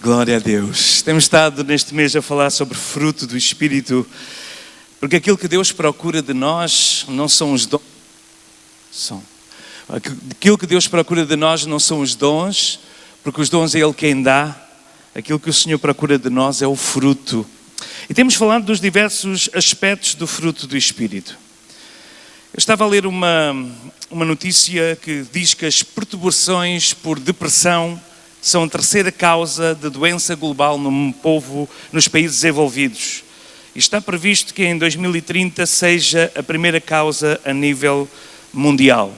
Glória a Deus. Temos estado neste mês a falar sobre fruto do Espírito, porque aquilo que Deus procura de nós não são os dons. Aquilo que Deus procura de nós não são os dons, porque os dons é Ele quem dá. Aquilo que o Senhor procura de nós é o fruto. E temos falado dos diversos aspectos do fruto do Espírito. Eu estava a ler uma notícia que diz que as perturbações por depressão são a terceira causa de doença global nos países desenvolvidos. E está previsto que em 2030 seja a primeira causa a nível mundial.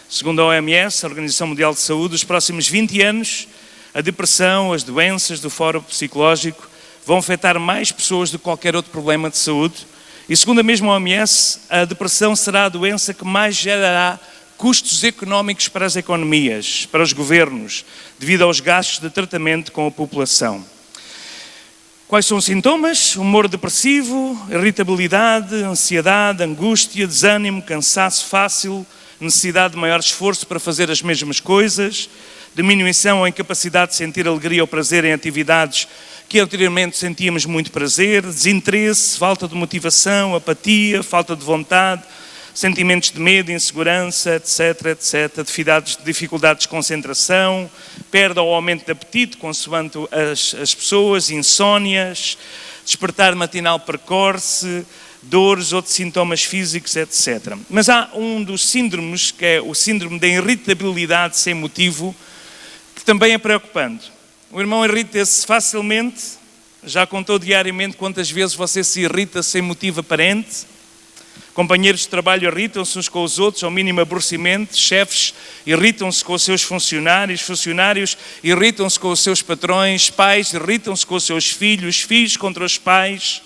Segundo a OMS, a Organização Mundial de Saúde, nos próximos 20 anos, a depressão, as doenças do fórum psicológico vão afetar mais pessoas do que qualquer outro problema de saúde. E segundo a mesma OMS, a depressão será a doença que mais gerará custos económicos para as economias, para os governos, devido aos gastos de tratamento com a população. Quais são os sintomas? Humor depressivo, irritabilidade, ansiedade, angústia, desânimo, cansaço fácil, necessidade de maior esforço para fazer as mesmas coisas, diminuição ou incapacidade de sentir alegria ou prazer em atividades que anteriormente sentíamos muito prazer, desinteresse, falta de motivação, apatia, falta de vontade, sentimentos de medo, insegurança, etc. Dificuldades de concentração, perda ou aumento de apetite, consoante as pessoas, insónias, despertar matinal precoce, dores, outros sintomas físicos, etc. Mas há um dos síndromes, que é o síndrome da irritabilidade sem motivo, que também é preocupante. O irmão irrita-se facilmente. Já contou diariamente quantas vezes você se irrita sem motivo aparente? Companheiros de trabalho irritam-se uns com os outros ao mínimo aborrecimento. Chefes irritam-se com os seus funcionários. Funcionários irritam-se com os seus patrões. Pais irritam-se com os seus filhos. Filhos contra os pais.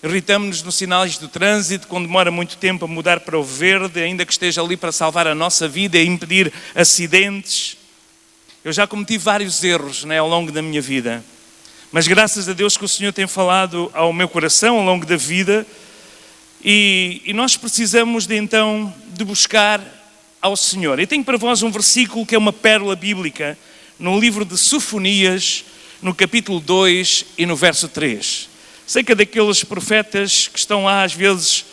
Irritamos-nos nos sinais do trânsito, quando demora muito tempo a mudar para o verde, ainda que esteja ali para salvar a nossa vida e impedir acidentes. Eu já cometi vários erros, ao longo da minha vida. Mas graças a Deus que o Senhor tem falado ao meu coração ao longo da vida. E nós precisamos de buscar ao Senhor. Eu tenho para vós um versículo que é uma pérola bíblica, no livro de Sofonias, no capítulo 2 e no verso 3. Sei que é daqueles profetas que estão lá às vezes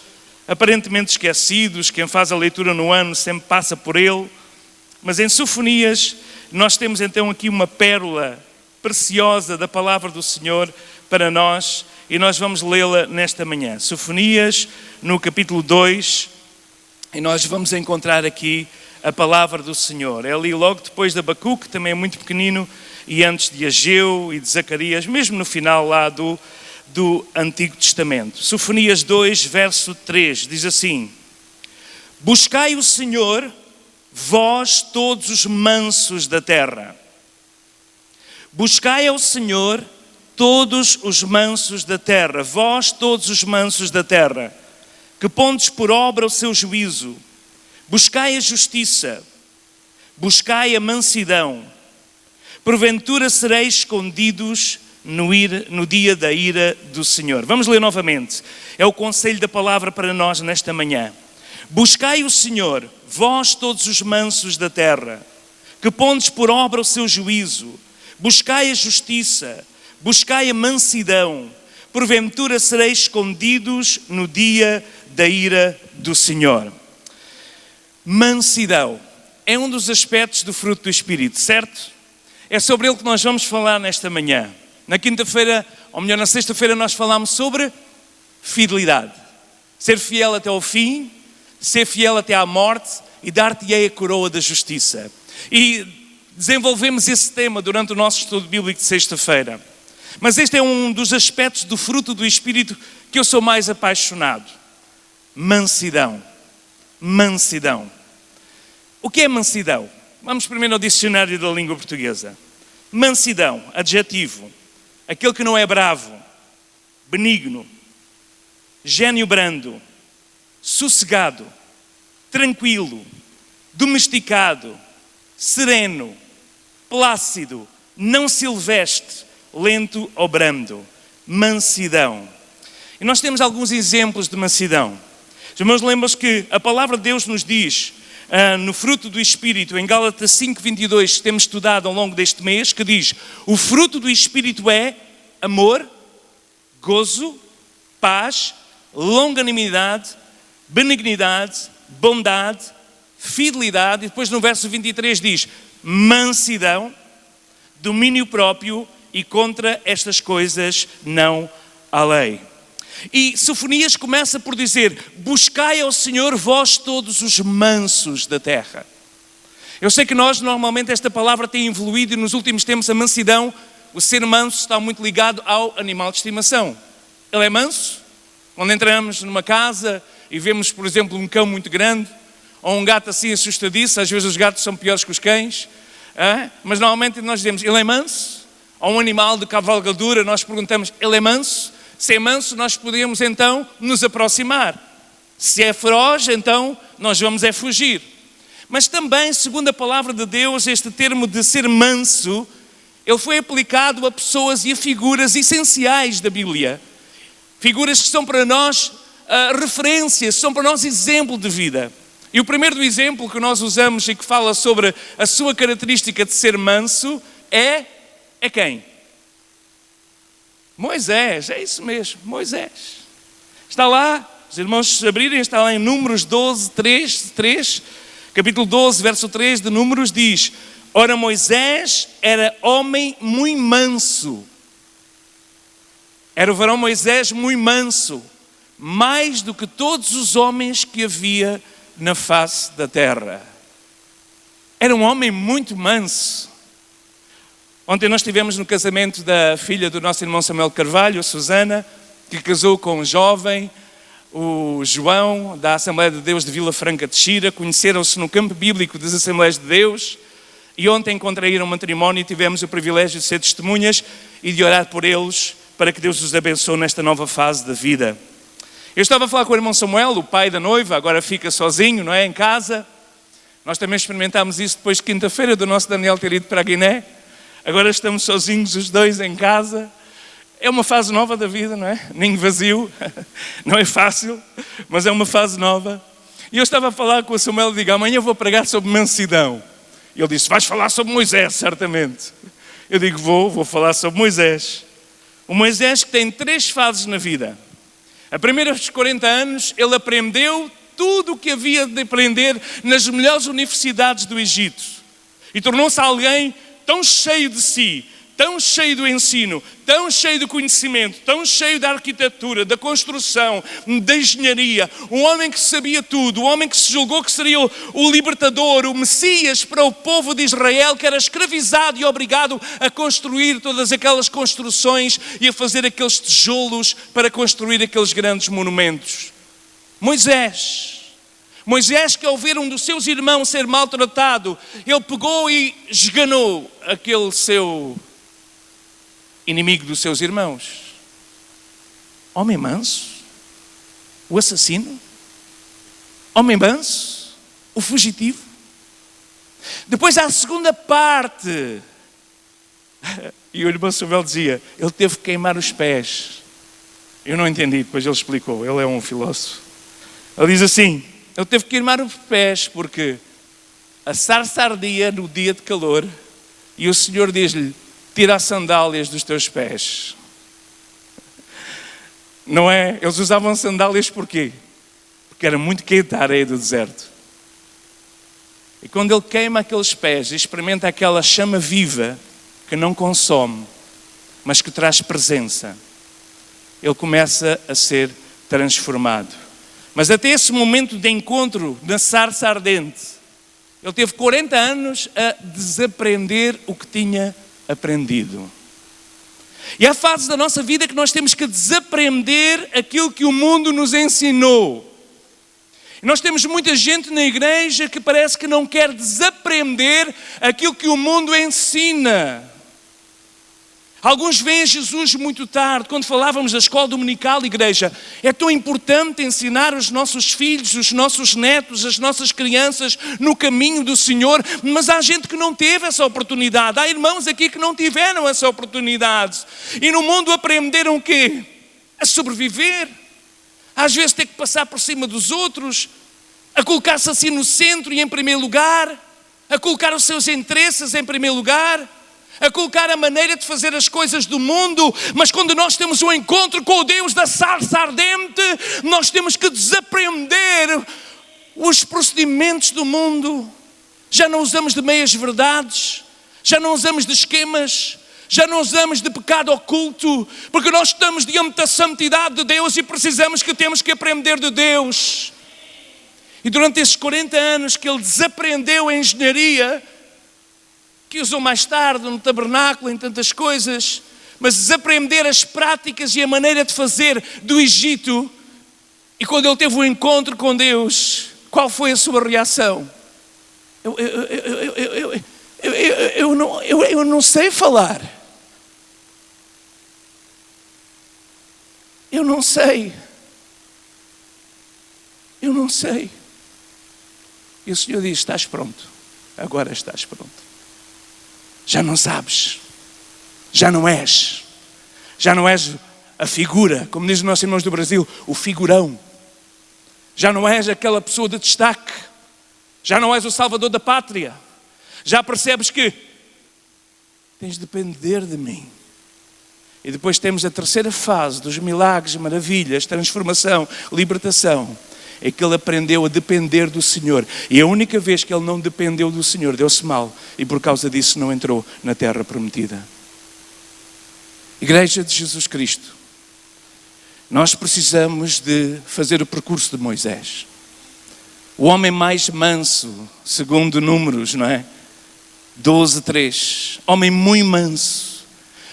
aparentemente esquecidos, quem faz a leitura no ano sempre passa por ele. Mas em Sofonias nós temos então aqui uma pérola preciosa da palavra do Senhor para nós e nós vamos lê-la nesta manhã. Sofonias, no capítulo 2, e nós vamos encontrar aqui a palavra do Senhor. É ali logo depois de Abacuque, também é muito pequenino, e antes de Ageu e de Zacarias, mesmo no final lá do Antigo Testamento. Sofonias 2, verso 3, diz assim: Buscai o Senhor, vós todos os mansos da terra. Buscai ao Senhor todos os mansos da terra, vós todos os mansos da terra, que pondes por obra o seu juízo. Buscai a justiça, buscai a mansidão. Porventura sereis escondidos no dia da ira do Senhor. Vamos ler novamente. É o conselho da palavra para nós nesta manhã. Buscai o Senhor, vós todos os mansos da terra, que pondes por obra o seu juízo. Buscai a justiça, buscai a mansidão. Porventura sereis escondidos no dia da ira do Senhor. Mansidão é um dos aspectos do fruto do Espírito, certo? É sobre ele que nós vamos falar nesta manhã. Na quinta-feira, ou melhor, na sexta-feira, nós falámos sobre fidelidade. Ser fiel até ao fim, ser fiel até à morte e dar-te-ei a coroa da justiça. E desenvolvemos esse tema durante o nosso estudo bíblico de sexta-feira. Mas este é um dos aspectos do fruto do Espírito que eu sou mais apaixonado. Mansidão. Mansidão. O que é mansidão? Vamos primeiro ao dicionário da língua portuguesa. Mansidão, adjetivo. Aquele que não é bravo, benigno, gênio brando, sossegado, tranquilo, domesticado, sereno, plácido, não silvestre, lento ou brando. Mansidão. E nós temos alguns exemplos de mansidão. Os irmãos, lembram-se que a palavra de Deus nos diz, no fruto do Espírito, em Gálatas 5:22, que temos estudado ao longo deste mês, que diz: o fruto do Espírito é amor, gozo, paz, longanimidade, benignidade, bondade, fidelidade. E depois no verso 23 diz: mansidão, domínio próprio, e contra estas coisas não há lei. E Sofonias começa por dizer: buscai ao Senhor vós todos os mansos da terra. Eu sei que nós normalmente esta palavra tem evoluído e nos últimos tempos a mansidão, o ser manso, está muito ligado ao animal de estimação. Ele é manso? Quando entramos numa casa e vemos, por exemplo, um cão muito grande ou um gato assim assustadiço, às vezes os gatos são piores que os cães, mas normalmente nós dizemos: ele é manso? Ou um animal de cavalgadura, nós perguntamos: ele é manso? Se é manso, nós podemos então nos aproximar. Se é feroz, então nós vamos fugir. Mas também, segundo a palavra de Deus, este termo de ser manso, ele foi aplicado a pessoas e a figuras essenciais da Bíblia. Figuras que são para nós referências, são para nós exemplo de vida. E o primeiro exemplo que nós usamos e que fala sobre a sua característica de ser manso é quem? Moisés, é isso mesmo, Moisés. Está lá, os irmãos se abrirem, está lá em Números 12, 3, capítulo 12, verso 3 de Números, diz: ora, Moisés era homem muito manso. Era o varão Moisés muito manso, mais do que todos os homens que havia na face da terra. Era um homem muito manso. Ontem nós estivemos no casamento da filha do nosso irmão Samuel Carvalho, a Susana, que casou com um jovem, o João, da Assembleia de Deus de Vila Franca de Xira. Conheceram-se no campo bíblico das Assembleias de Deus e ontem contraíram um matrimónio e tivemos o privilégio de ser testemunhas e de orar por eles para que Deus os abençoe nesta nova fase da vida. Eu estava a falar com o irmão Samuel, o pai da noiva, agora fica sozinho, não é, em casa. Nós também experimentámos isso depois de quinta-feira do nosso Daniel ter ido para a Guiné. Agora estamos sozinhos os dois em casa. É uma fase nova da vida, não é? Ninho vazio, não é fácil, mas é uma fase nova. E eu estava a falar com o Samuel e digo: amanhã vou pregar sobre mansidão. E ele disse: vais falar sobre Moisés, certamente. Eu digo: vou falar sobre Moisés. O Moisés que tem 3 fases na vida. A primeira, aos 40 anos, ele aprendeu tudo o que havia de aprender nas melhores universidades do Egito. E tornou-se alguém tão cheio de si, tão cheio do ensino, tão cheio do conhecimento, tão cheio da arquitetura, da construção, da engenharia. Um homem que sabia tudo, um homem que se julgou que seria o libertador, o Messias para o povo de Israel, que era escravizado e obrigado a construir todas aquelas construções e a fazer aqueles tijolos para construir aqueles grandes monumentos. Moisés, que ao ver um dos seus irmãos ser maltratado, ele pegou e esganou aquele seu inimigo dos seus irmãos. Homem manso, o assassino, homem manso, o fugitivo. Depois há a segunda parte, e o irmão Samuel dizia: ele teve que queimar os pés. Eu não entendi, depois ele explicou, ele é um filósofo. Ele diz assim: ele teve que queimar os pés porque a sarça ardia no dia de calor e o Senhor diz-lhe: tira as sandálias dos teus pés. Não é? Eles usavam sandálias porquê? Porque era muito quente a areia do deserto. E quando ele queima aqueles pés e experimenta aquela chama viva que não consome, mas que traz presença, ele começa a ser transformado. Mas até esse momento de encontro na sarça ardente, ele teve 40 anos a desaprender o que tinha aprendido. E há fases da nossa vida que nós temos que desaprender aquilo que o mundo nos ensinou. E nós temos muita gente na igreja que parece que não quer desaprender aquilo que o mundo ensina. Alguns veem a Jesus muito tarde. Quando falávamos da escola dominical, igreja, é tão importante ensinar os nossos filhos, os nossos netos, as nossas crianças no caminho do Senhor, mas há gente que não teve essa oportunidade. Há irmãos aqui que não tiveram essa oportunidade. E no mundo aprenderam o quê? A sobreviver. Às vezes ter que passar por cima dos outros, a colocar-se assim no centro e em primeiro lugar, a colocar os seus interesses em primeiro lugar, a colocar a maneira de fazer as coisas do mundo. Mas quando nós temos um encontro com o Deus da sarça ardente, nós temos que desaprender os procedimentos do mundo. Já não usamos de meias verdades, já não usamos de esquemas, já não usamos de pecado oculto, porque nós estamos diante da santidade de Deus e precisamos que temos que aprender de Deus. E durante esses 40 anos que ele desaprendeu a engenharia, que usou mais tarde no tabernáculo, em tantas coisas, mas desaprender as práticas e a maneira de fazer do Egito, e quando ele teve um encontro com Deus, qual foi a sua reação? Eu não sei falar. Eu não sei. E o Senhor diz: estás pronto. Agora estás pronto. Já não sabes. Já não és a figura, como dizem os nossos irmãos do Brasil, o figurão. Já não és aquela pessoa de destaque. Já não és o salvador da pátria. Já percebes que tens de depender de mim. E depois temos a terceira fase dos milagres, maravilhas, transformação, libertação. É que ele aprendeu a depender do Senhor. E a única vez que ele não dependeu do Senhor, deu-se mal. E por causa disso não entrou na terra prometida. Igreja de Jesus Cristo, nós precisamos de fazer o percurso de Moisés. O homem mais manso, segundo Números, não é? 12:3. Homem muito manso.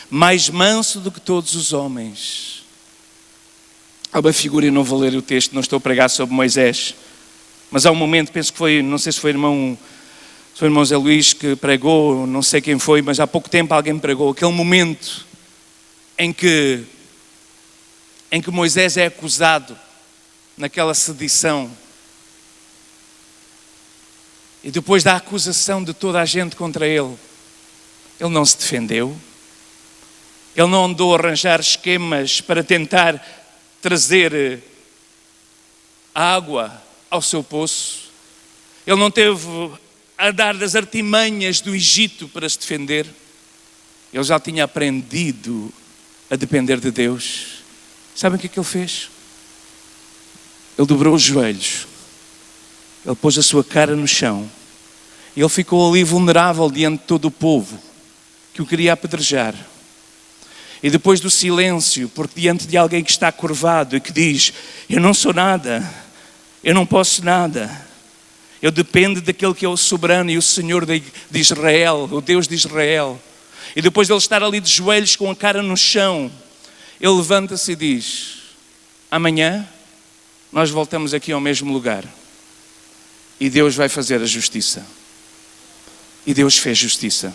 Mais manso do que todos os homens. Há uma figura, e não vou ler o texto, não estou a pregar sobre Moisés. Mas há um momento, penso que foi, não sei se foi o irmão Zé Luís que pregou, não sei quem foi, mas há pouco tempo alguém pregou. Aquele momento em que Moisés é acusado naquela sedição. E depois da acusação de toda a gente contra ele, ele não se defendeu. Ele não andou a arranjar esquemas para tentar trazer água ao seu poço. Ele não teve a dar das artimanhas do Egito para se defender. Ele já tinha aprendido a depender de Deus. Sabem o que é que ele fez? Ele dobrou os joelhos. Ele pôs a sua cara no chão. E ele ficou ali vulnerável diante de todo o povo que o queria apedrejar. E depois do silêncio, porque diante de alguém que está curvado e que diz: eu não sou nada, eu não posso nada, eu dependo daquele que é o soberano e o Senhor de Israel, o Deus de Israel. E depois de ele estar ali de joelhos com a cara no chão, ele levanta-se e diz: amanhã nós voltamos aqui ao mesmo lugar e Deus vai fazer a justiça. E Deus fez justiça.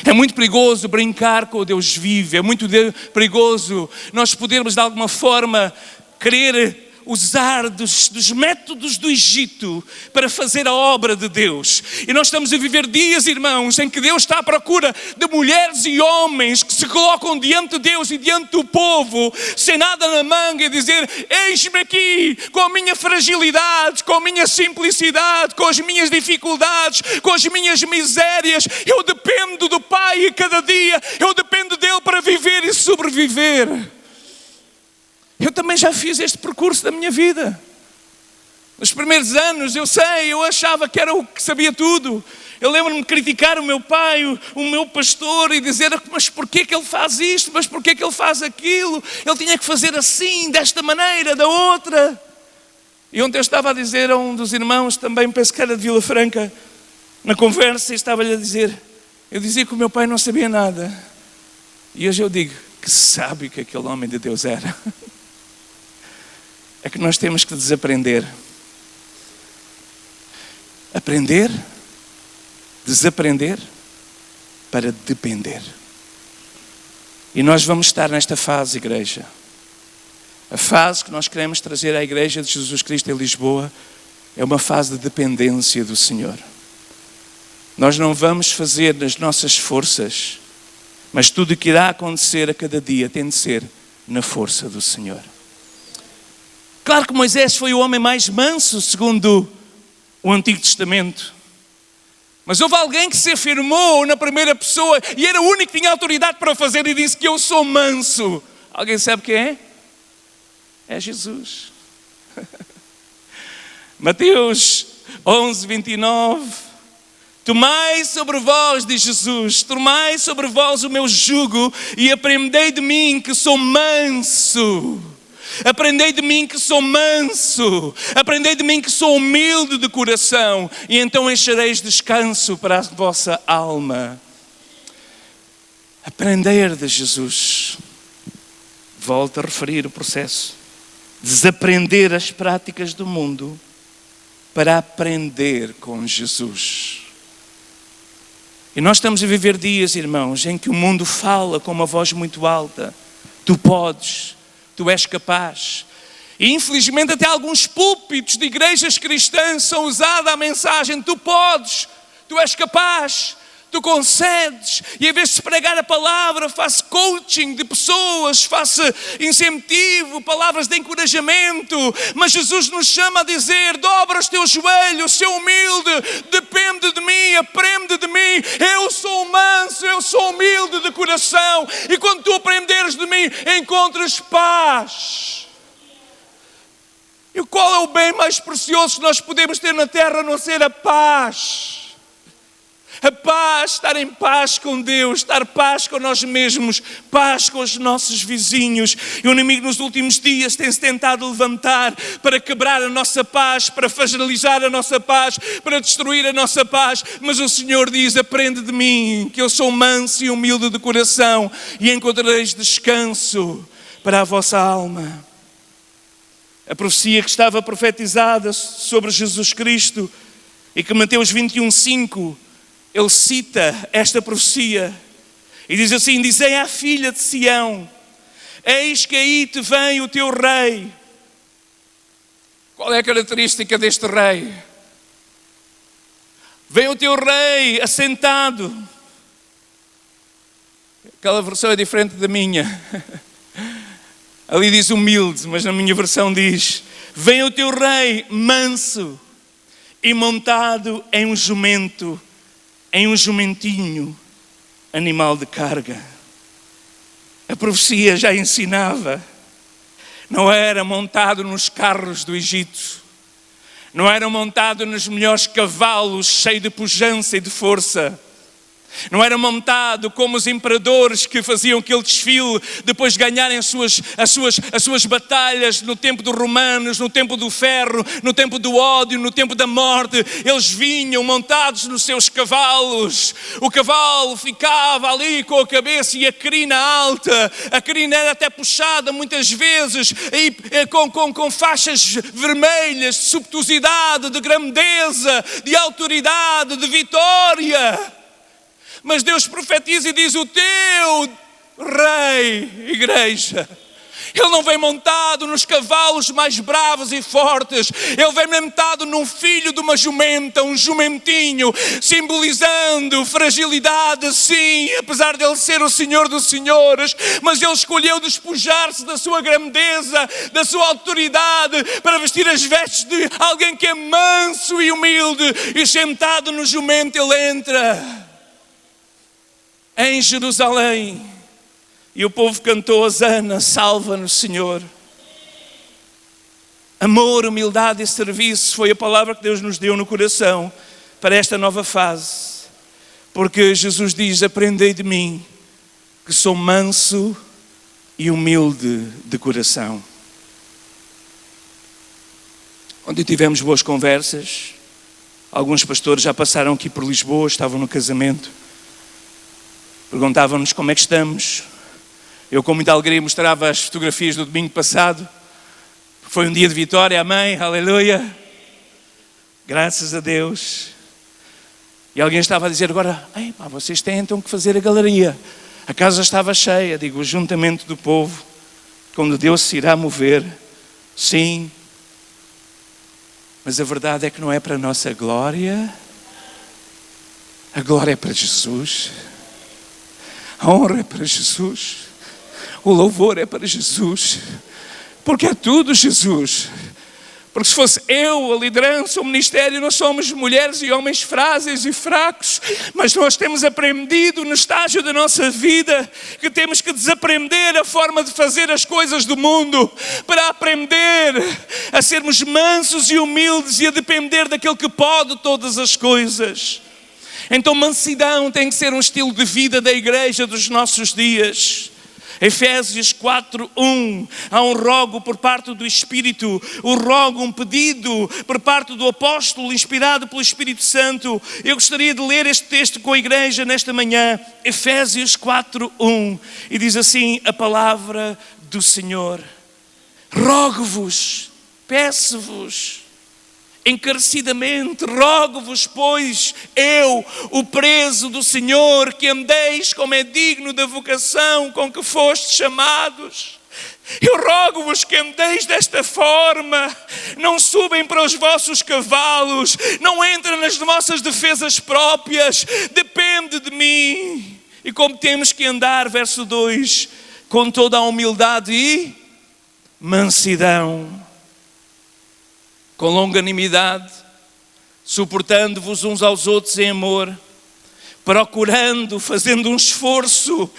É muito perigoso brincar com o Deus vivo, é muito perigoso nós podermos de alguma forma querer usar dos métodos do Egito para fazer a obra de Deus. E nós estamos a viver dias, irmãos, em que Deus está à procura de mulheres e homens que se colocam diante de Deus e diante do povo, sem nada na manga, e dizer: eis-me aqui, com a minha fragilidade, com a minha simplicidade, com as minhas dificuldades, com as minhas misérias. Eu dependo do Pai, e cada dia eu dependo dele para viver e sobreviver. Eu também já fiz este percurso da minha vida. Nos primeiros anos, eu achava que era o que sabia tudo. Eu lembro-me de criticar o meu pai, o meu pastor, e dizer: mas porquê que ele faz isto? Mas porquê que ele faz aquilo? Ele tinha que fazer assim, desta maneira, da outra. E ontem eu estava a dizer a um dos irmãos, também penso que era de Vila Franca, na conversa, e estava-lhe a dizer, eu dizia que o meu pai não sabia nada. E hoje eu digo: que sábio que aquele homem de Deus era. É que nós temos que desaprender. Aprender, desaprender, para depender. E nós vamos estar nesta fase, igreja. A fase que nós queremos trazer à Igreja de Jesus Cristo em Lisboa é uma fase de dependência do Senhor. Nós não vamos fazer nas nossas forças, mas tudo o que irá acontecer a cada dia tem de ser na força do Senhor. Claro que Moisés foi o homem mais manso, segundo o Antigo Testamento. Mas houve alguém que se afirmou na primeira pessoa e era o único que tinha autoridade para fazer e disse que eu sou manso. Alguém sabe quem é? É Jesus. Mateus 11, 29. Tomai sobre vós, diz Jesus, tomai sobre vós o meu jugo e aprendei de mim que sou manso. Aprendei de mim que sou manso, aprendei de mim que sou humilde de coração, e então enchereis descanso para a vossa alma. Aprender de Jesus. Volto a referir o processo. Desaprender as práticas do mundo para aprender com Jesus. E nós estamos a viver dias, irmãos, em que o mundo fala com uma voz muito alta. Tu podes. Tu és capaz. E infelizmente até alguns púlpitos de igrejas cristãs são usada a mensagem: tu podes, tu és capaz, tu concedes. E em vez de se pregar a palavra, faça coaching de pessoas, faça incentivo, palavras de encorajamento. Mas Jesus nos chama a dizer: dobra os teus joelhos, ser humilde, depende de mim, aprende de mim. Eu sou manso, eu sou humilde de coração. E quando tu aprenderes de mim, encontras paz. E qual é o bem mais precioso que nós podemos ter na terra a não ser a paz? A paz, estar em paz com Deus, estar em paz com nós mesmos, paz com os nossos vizinhos. E o inimigo nos últimos dias tem-se tentado levantar para quebrar a nossa paz, para fragilizar a nossa paz, para destruir a nossa paz. Mas o Senhor diz: aprende de mim, que eu sou manso e humilde de coração, e encontrareis descanso para a vossa alma. A profecia que estava profetizada sobre Jesus Cristo e que Mateus 21:5, ele cita esta profecia e diz assim: dizei à filha de Sião, eis que aí te vem o teu rei. Qual é a característica deste rei? Vem o teu rei assentado. Aquela versão é diferente da minha. Ali diz humilde, mas na minha versão diz: vem o teu rei manso e montado em um jumento, em um jumentinho, animal de carga. A profecia já ensinava. Não era montado nos carros do Egito. Não era montado nos melhores cavalos, cheio de pujança e de força. Não era montado como os imperadores que faziam aquele desfile depois de ganharem as suas batalhas no tempo dos romanos, no tempo do ferro, no tempo do ódio, no tempo da morte. Eles vinham montados nos seus cavalos. O cavalo ficava ali com a cabeça e a crina alta. A crina era até puxada muitas vezes com faixas vermelhas de subtuosidade, de grandeza, de autoridade, de vitória. Mas Deus profetiza e diz: o teu rei, igreja, ele não vem montado nos cavalos mais bravos e fortes. Ele vem montado num filho de uma jumenta, um jumentinho, simbolizando fragilidade, sim, apesar de ele ser o Senhor dos senhores. Mas ele escolheu despojar-se da sua grandeza, da sua autoridade, para vestir as vestes de alguém que é manso e humilde. E sentado no jumento ele entra em Jerusalém, e o povo cantou: Hosana, salva-nos, Senhor. Amor, humildade e serviço foi a palavra que Deus nos deu no coração para esta nova fase, porque Jesus diz: aprendei de mim, que sou manso e humilde de coração. Onde tivemos boas conversas, alguns pastores já passaram aqui por Lisboa, estavam no casamento. Perguntavam-nos como é que estamos. Eu com muita alegria mostrava as fotografias do domingo passado. Foi um dia de vitória, amém, aleluia. Graças a Deus. E alguém estava a dizer agora: vocês têm então que fazer a galeria. A casa estava cheia. Digo, o juntamento do povo, quando Deus se irá mover, sim. Mas a verdade é que não é para a nossa glória. A glória é para Jesus. A honra é para Jesus, o louvor é para Jesus. Porque é tudo Jesus. Porque se fosse eu, a liderança, o ministério, nós somos mulheres e homens frágeis e fracos, mas nós temos aprendido no estágio da nossa vida que temos que desaprender a forma de fazer as coisas do mundo para aprender a sermos mansos e humildes e a depender daquele que pode todas as coisas. Então mansidão tem que ser um estilo de vida da igreja dos nossos dias. Efésios 4:1, há um rogo por parte do Espírito, um rogo, um pedido por parte do apóstolo inspirado pelo Espírito Santo. Eu gostaria de ler este texto com a igreja nesta manhã, Efésios 4:1, e diz assim a palavra do Senhor: rogo-vos, peço-vos, encarecidamente, rogo-vos, pois eu, o preso do Senhor, que andeis como é digno da vocação com que fostes chamados. Eu rogo-vos que andeis desta forma, não subem para os vossos cavalos, não entrem nas vossas defesas próprias, depende de mim. E como temos que andar, verso 2, com toda a humildade e mansidão, com longanimidade, suportando-vos uns aos outros em amor, procurando, fazendo um esforço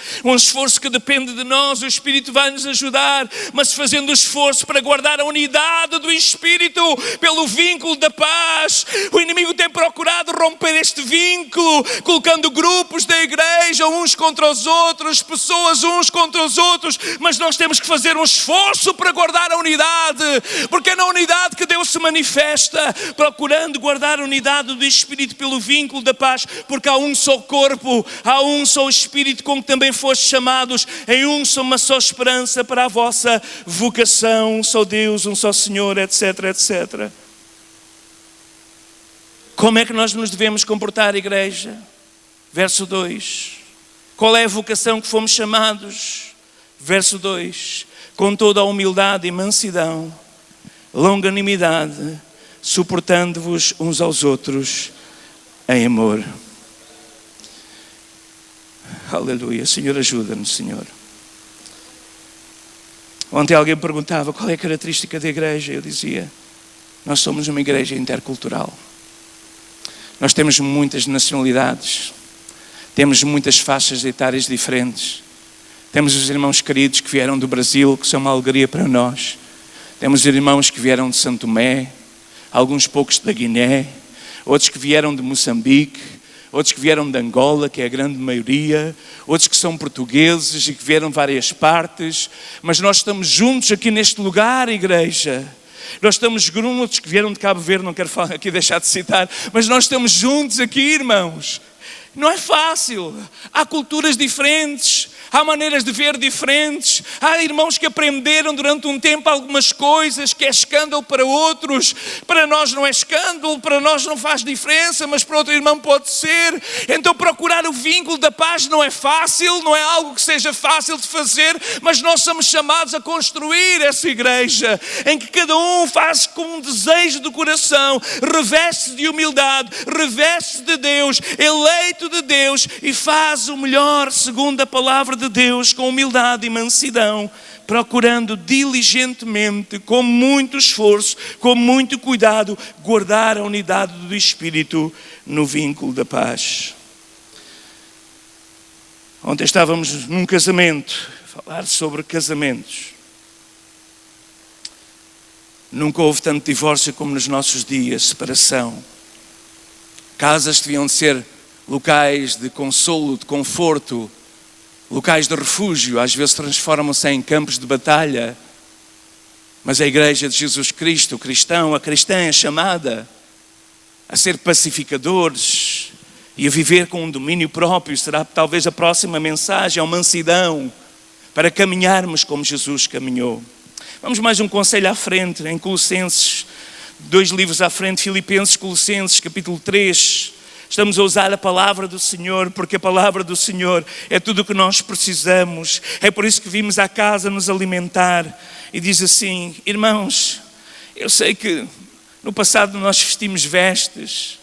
que depende de nós, o Espírito vai nos ajudar, mas fazendo esforço para guardar a unidade do Espírito pelo vínculo da paz. O inimigo tem procurado romper este vínculo, colocando grupos da igreja uns contra os outros, pessoas uns contra os outros, mas nós temos que fazer um esforço para guardar a unidade, porque é na unidade que Deus se manifesta, procurando guardar a unidade do Espírito pelo vínculo da paz, porque há um só corpo, há um só Espírito com que também fostes chamados, em um só uma só esperança para a vossa vocação, um só Deus, um só Senhor, etc, etc. Como é que nós nos devemos comportar, igreja? Verso 2. Qual é a vocação que fomos chamados? Verso 2. Com toda a humildade e mansidão, longanimidade, suportando-vos uns aos outros em amor. Aleluia. Senhor, ajuda-nos, Senhor. Ontem alguém perguntava qual é a característica da igreja. Eu dizia, nós somos uma igreja intercultural. Nós temos muitas nacionalidades, temos muitas faixas etárias diferentes. Temos os irmãos queridos que vieram do Brasil, que são uma alegria para nós. Temos irmãos que vieram de Santo Tomé, alguns poucos da Guiné, outros que vieram de Moçambique, outros que vieram de Angola, que é a grande maioria, outros que são portugueses e que vieram de várias partes, mas nós estamos juntos aqui neste lugar, igreja. Nós estamos juntos, que vieram de Cabo Verde, não quero aqui deixar de citar, mas nós estamos juntos aqui, irmãos. Não é fácil, há culturas diferentes, há maneiras de ver diferentes, há irmãos que aprenderam durante um tempo algumas coisas que é escândalo para outros, para nós não é escândalo, para nós não faz diferença, mas para outro irmão pode ser. Então procurar o vínculo da paz não é fácil, não é algo que seja fácil de fazer, mas nós somos chamados a construir essa igreja, em que cada um faz com um desejo do coração, reveste-se de humildade, reveste-se de Deus, eleito de Deus, e faz o melhor segundo a palavra de Deus, com humildade e mansidão, procurando diligentemente, com muito esforço, com muito cuidado, guardar a unidade do Espírito no vínculo da paz. Ontem estávamos num casamento, a falar sobre casamentos. Nunca houve tanto divórcio como nos nossos dias, separação. Casas que deviam ser locais de consolo, de conforto, locais de refúgio, às vezes transformam-se em campos de batalha. Mas a igreja de Jesus Cristo, o cristão, a cristã é chamada a ser pacificadores e a viver com um domínio próprio. Será talvez a próxima mensagem, a mansidão, para caminharmos como Jesus caminhou. Vamos mais um conselho à frente, em Colossenses, 2 livros à frente, Filipenses, Colossenses, capítulo 3. Estamos a usar a palavra do Senhor, porque a palavra do Senhor é tudo o que nós precisamos. É por isso que vimos à casa nos alimentar. E diz assim, irmãos, eu sei que no passado nós vestimos vestes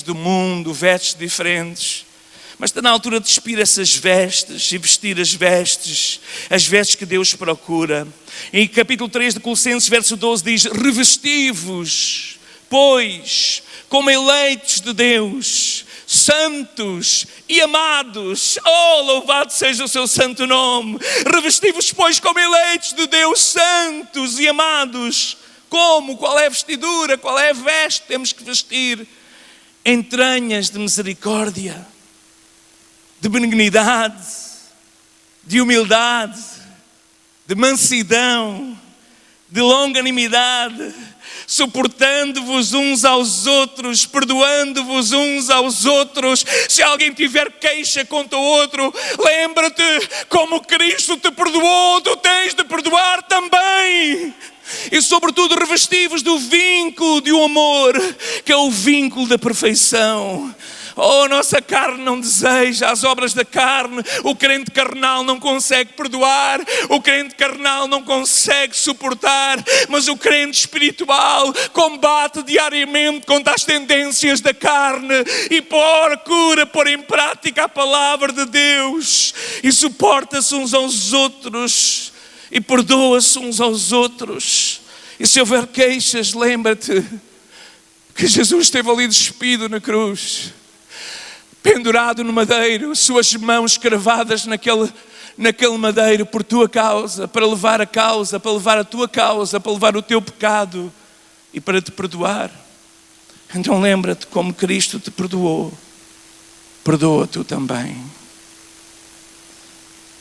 do mundo, vestes diferentes. Mas está na altura de despir essas vestes e vestir as vestes que Deus procura. Em capítulo 3 de Colossenses, verso 12 diz: revesti-vos, pois, como eleitos de Deus, santos e amados. Oh, louvado seja o seu santo nome. Revesti-vos, pois, como eleitos de Deus, santos e amados. Como? Qual é a vestidura? Qual é a veste que temos que vestir? Entranhas de misericórdia, de benignidade, de humildade, de mansidão, de longanimidade, suportando-vos uns aos outros, perdoando-vos uns aos outros. Se alguém tiver queixa contra o outro, lembra-te, como Cristo te perdoou, tu tens de perdoar também. E sobretudo revesti-vos do vínculo de um amor, que é o vínculo da perfeição. Oh, nossa carne não deseja as obras da carne. O crente carnal não consegue perdoar. O crente carnal não consegue suportar. Mas o crente espiritual combate diariamente contra as tendências da carne e procura pôr em prática a palavra de Deus. E suporta-se uns aos outros e perdoa-se uns aos outros. E se houver queixas, lembra-te que Jesus esteve ali despido na cruz, pendurado no madeiro, suas mãos cravadas naquele madeiro por tua causa, para levar a causa, para levar a tua causa, para levar o teu pecado e para te perdoar. Então lembra-te, como Cristo te perdoou, perdoa tu também.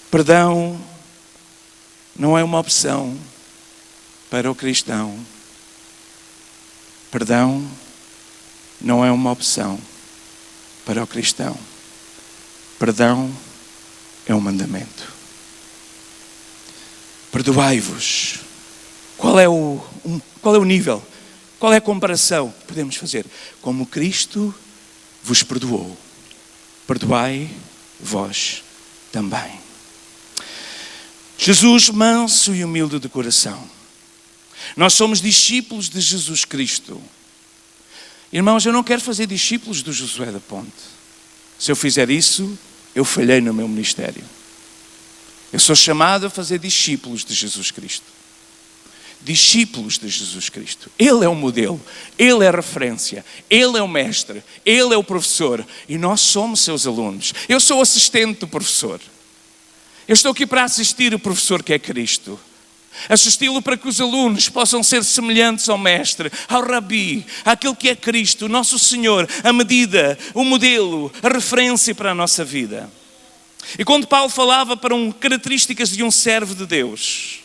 Perdão não é uma opção para o cristão. Perdão não é uma opção para o cristão. Perdão é um mandamento. Perdoai-vos. Qual é o nível? Qual é a comparação que podemos fazer? Como Cristo vos perdoou, perdoai vós também. Jesus manso e humilde de coração. Nós somos discípulos de Jesus Cristo. Irmãos, eu não quero fazer discípulos do Josué da Ponte. Se eu fizer isso, eu falhei no meu ministério. Eu sou chamado a fazer discípulos de Jesus Cristo. Discípulos de Jesus Cristo. Ele é o modelo, Ele é a referência, Ele é o mestre, Ele é o professor e nós somos seus alunos. Eu sou assistente do professor. Eu estou aqui para assistir o professor que é Cristo. Assisti-lo para que os alunos possam ser semelhantes ao mestre, ao rabi, àquele que é Cristo, nosso Senhor, a medida, o modelo, a referência para a nossa vida. E quando Paulo falava para características de um servo de Deus,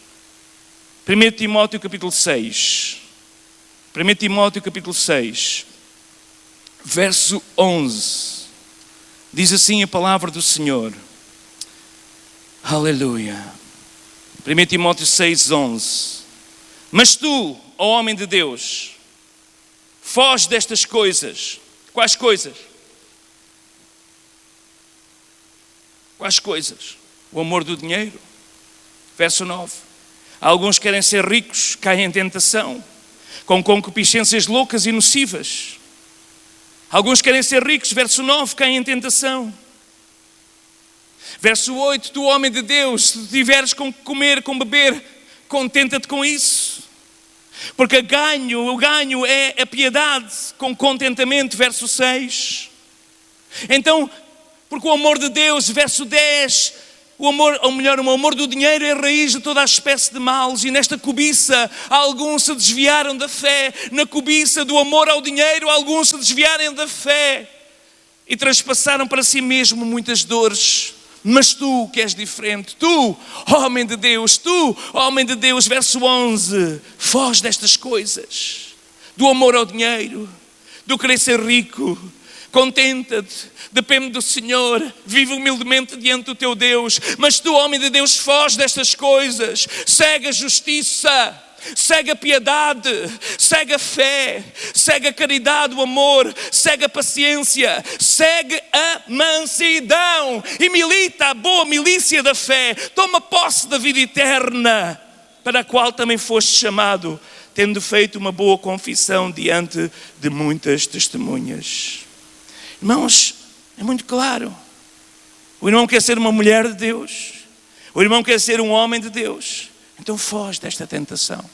1 Timóteo capítulo 6, 1 Timóteo capítulo 6, verso 11, diz assim a palavra do Senhor. Aleluia. 1 Timóteo 6, 11. Mas tu, ó homem de Deus, foge destas coisas. Quais coisas? Quais coisas? O amor do dinheiro. Verso 9. Alguns querem ser ricos, caem em tentação, com concupiscências loucas e nocivas. Alguns querem ser ricos, verso 9, caem em tentação. Verso 8, tu homem de Deus, se tiveres com comer, com beber, contenta-te com isso. Porque o ganho é a piedade com contentamento, verso 6. Então, porque o amor de Deus, verso 10, o amor do dinheiro é a raiz de toda a espécie de males. E nesta cobiça, alguns se desviaram da fé. Na cobiça do amor ao dinheiro, alguns se desviaram da fé e transpassaram para si mesmo muitas dores. Mas tu que és diferente, tu, homem de Deus, verso 11, foge destas coisas, do amor ao dinheiro, do querer ser rico, contenta-te, depende do Senhor, vive humildemente diante do teu Deus. Mas tu, homem de Deus, foge destas coisas, segue a justiça, segue a piedade, segue a fé, segue a caridade, o amor, segue a paciência, segue a mansidão e milita a boa milícia da fé. Toma posse da vida eterna, para a qual também foste chamado, tendo feito uma boa confissão diante de muitas testemunhas. Irmãos, é muito claro. O irmão quer ser uma mulher de Deus. O irmão quer ser um homem de Deus. Então foge desta tentação.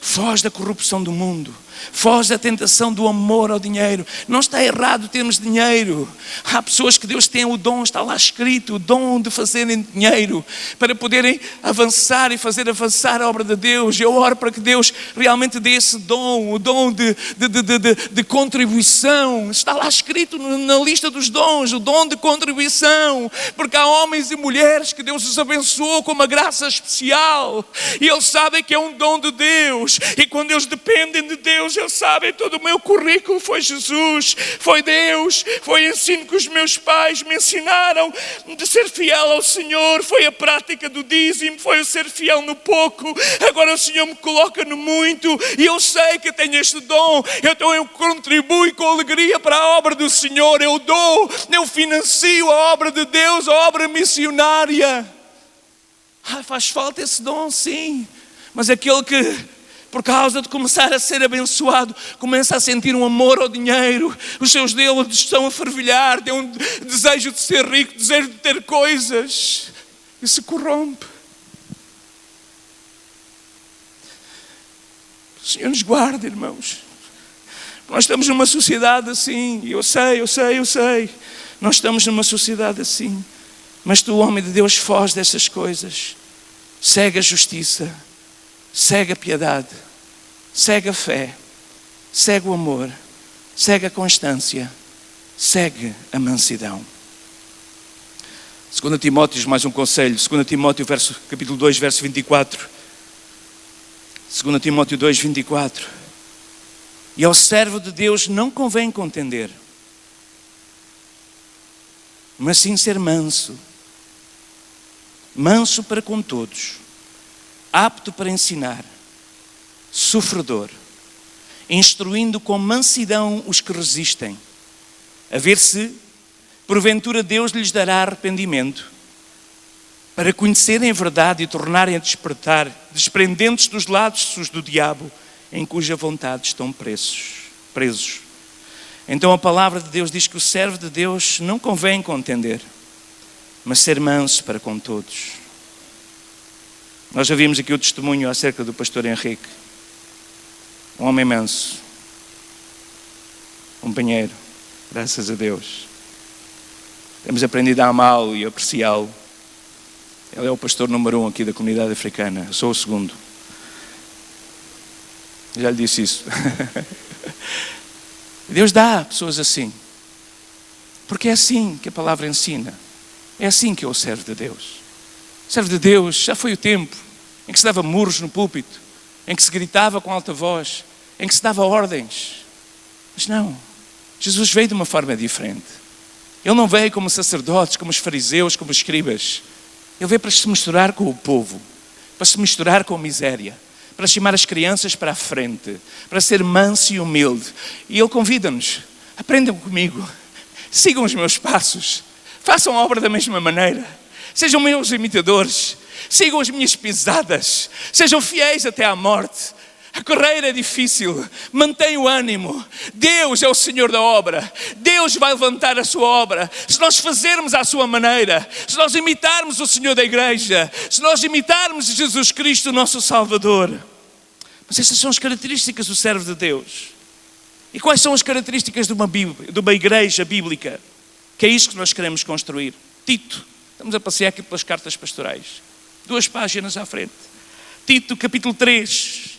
Foge da corrupção do mundo. Foge da tentação do amor ao dinheiro. Não está errado termos dinheiro. Há pessoas que Deus tem o dom, está lá escrito, o dom de fazerem dinheiro para poderem avançar e fazer avançar a obra de Deus. Eu oro para que Deus realmente dê esse dom, o dom de contribuição. Está lá escrito na lista dos dons, o dom de contribuição, porque há homens e mulheres que Deus os abençoou com uma graça especial e eles sabem que é um dom de Deus, e quando eles dependem de Deus, eles sabem, todo o meu currículo foi Jesus, foi Deus, foi o ensino que os meus pais me ensinaram de ser fiel ao Senhor, foi a prática do dízimo, foi o ser fiel no pouco, agora o Senhor me coloca no muito e eu sei que tenho este dom, então eu contribuo com alegria para a obra do Senhor, eu dou, eu financio a obra de Deus, a obra missionária. Faz falta esse dom, sim, mas aquele que por causa de começar a ser abençoado, começa a sentir um amor ao dinheiro, os seus dedos estão a fervilhar, tem um desejo de ser rico, desejo de ter coisas, e se corrompe. O Senhor nos guarda, irmãos. Nós estamos numa sociedade assim, eu sei. Nós estamos numa sociedade assim, mas tu, homem de Deus, foge dessas coisas. Segue a justiça, segue a piedade, segue a fé, segue o amor, segue a constância, segue a mansidão. 2 Timóteo, mais um conselho, 2 Timóteo capítulo 2, verso 24. 2 Timóteo 2, 24. E ao servo de Deus não convém contender, mas sim ser manso. Manso para com todos, apto para ensinar, sofredor, instruindo com mansidão os que resistem, a ver se, porventura, Deus lhes dará arrependimento, para conhecerem a verdade e tornarem a despertar, desprendendo-se dos laços do diabo, em cuja vontade estão presos. Então a palavra de Deus diz que o servo de Deus não convém contender, mas ser manso para com todos. Nós já vimos aqui o testemunho acerca do pastor Henrique. Um homem manso. Companheiro. Graças a Deus. Temos aprendido a amá-lo e apreciá-lo. Ele é o pastor número 1 aqui da comunidade africana. Eu sou o segundo. Já lhe disse isso. Deus dá pessoas assim. Porque é assim que a palavra ensina. É assim que eu servo de Deus. Servo de Deus, já foi o tempo em que se dava murros no púlpito, em que se gritava com alta voz, em que se dava ordens. Mas não, Jesus veio de uma forma diferente. Ele não veio como sacerdotes, como os fariseus, como os escribas. Ele veio para se misturar com o povo, para se misturar com a miséria, para chamar as crianças para a frente, para ser manso e humilde. E Ele convida-nos, aprendam comigo, sigam os meus passos, façam a obra da mesma maneira, sejam meus imitadores, sigam as minhas pisadas, sejam fiéis até à morte. A carreira é difícil, mantenha o ânimo. Deus é o Senhor da obra. Deus vai levantar a sua obra. Se nós fazermos à sua maneira, se nós imitarmos o Senhor da igreja, se nós imitarmos Jesus Cristo, nosso Salvador. Mas estas são as características do servo de Deus. E quais são as características de uma igreja bíblica? Que é isso que nós queremos construir. Tito, estamos a passear aqui pelas cartas pastorais. 2 páginas à frente. Tito capítulo 3.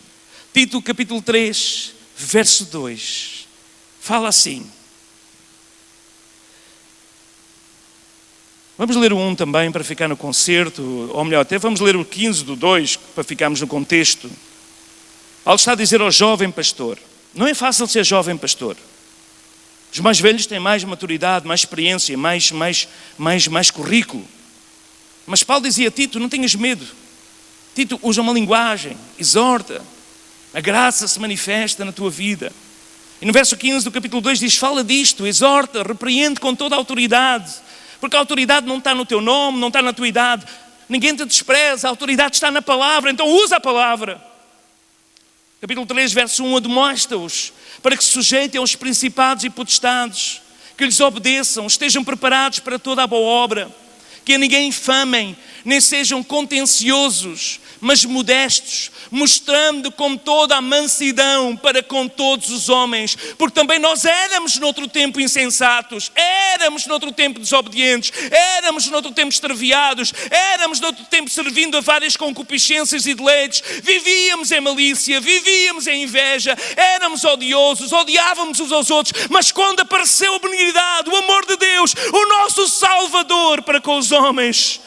Tito capítulo 3, verso 2. Fala assim. Vamos ler o 1 também para ficar no concerto, ou melhor, até vamos ler o 15 do 2 para ficarmos no contexto. Paulo está a dizer ao jovem pastor, não é fácil ser jovem pastor. Os mais velhos têm mais maturidade, mais experiência, mais currículo. Mas Paulo dizia a Tito, não tenhas medo. Tito usa uma linguagem, exorta. A graça se manifesta na tua vida. E no verso 15 do capítulo 2 diz, fala disto, exorta, repreende com toda a autoridade. Porque a autoridade não está no teu nome, não está na tua idade. Ninguém te despreza, a autoridade está na palavra, então usa a palavra. Capítulo 3, verso 1, admoesta-os para que se sujeitem aos principados e potestades, que lhes obedeçam, estejam preparados para toda a boa obra. que a ninguém infamem, nem sejam contenciosos, mas modestos, mostrando com toda a mansidão para com todos os homens, porque também nós éramos noutro tempo insensatos, éramos noutro tempo desobedientes, éramos noutro tempo extraviados, éramos noutro tempo servindo a várias concupiscências e deleites, vivíamos em malícia, vivíamos em inveja, éramos odiosos, odiávamos uns aos outros, mas quando apareceu a benignidade, o amor de Deus, o nosso Salvador para com os homens,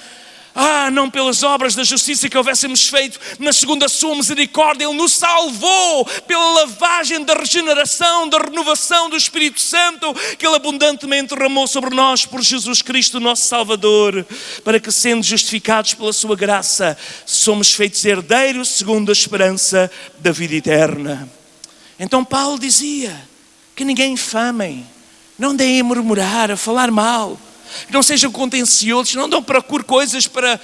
não pelas obras da justiça que houvéssemos feito, mas segundo a sua misericórdia, Ele nos salvou pela lavagem da regeneração, da renovação do Espírito Santo, que Ele abundantemente derramou sobre nós por Jesus Cristo, nosso Salvador, para que, sendo justificados pela sua graça, somos feitos herdeiros segundo a esperança da vida eterna. Então Paulo dizia que ninguém infamem, não deem a murmurar, a falar mal, não sejam contenciosos, não procurem coisas para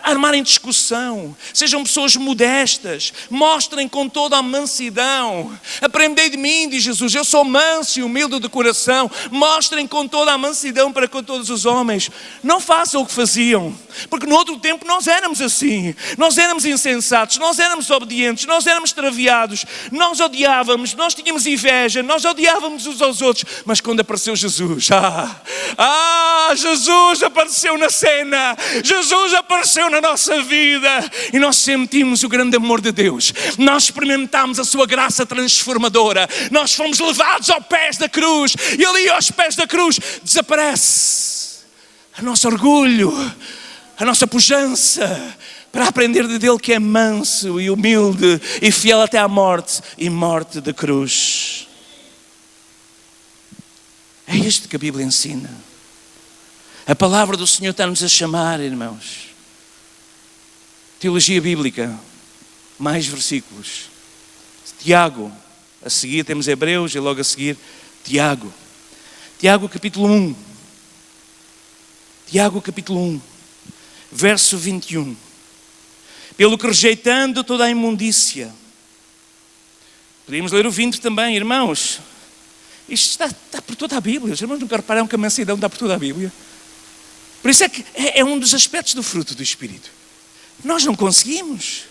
armarem discussão. Sejam pessoas modestas, mostrem com toda a mansidão. Aprendei de mim, diz Jesus, eu sou manso e humilde de coração. Mostrem com toda a mansidão para com todos os homens. Não façam o que faziam, porque no outro tempo nós éramos assim. Nós éramos insensatos, nós éramos obedientes, nós éramos extraviados, nós odiávamos, nós tínhamos inveja, nós odiávamos uns aos outros. Mas quando apareceu Jesus, Jesus apareceu na cena, Jesus apareceu na nossa vida e nós sentimos o grande amor de Deus, nós experimentámos a sua graça transformadora, nós fomos levados aos pés da cruz e ali aos pés da cruz desaparece o nosso orgulho, a nossa pujança, para aprender de Dele que é manso e humilde e fiel até à morte e morte da cruz. É isto que a Bíblia ensina. A palavra do Senhor está-nos a chamar, irmãos. Teologia bíblica, mais versículos. Tiago, a seguir temos Hebreus e logo a seguir Tiago. Tiago capítulo 1. Tiago capítulo 1, verso 21. Pelo que rejeitando toda a imundícia. Podíamos ler o 20 também, irmãos. Isto está por toda a Bíblia. Os irmãos nunca repararam que a mansidão está por toda a Bíblia? Por isso é que é um dos aspectos do fruto do Espírito. Nós não conseguimos.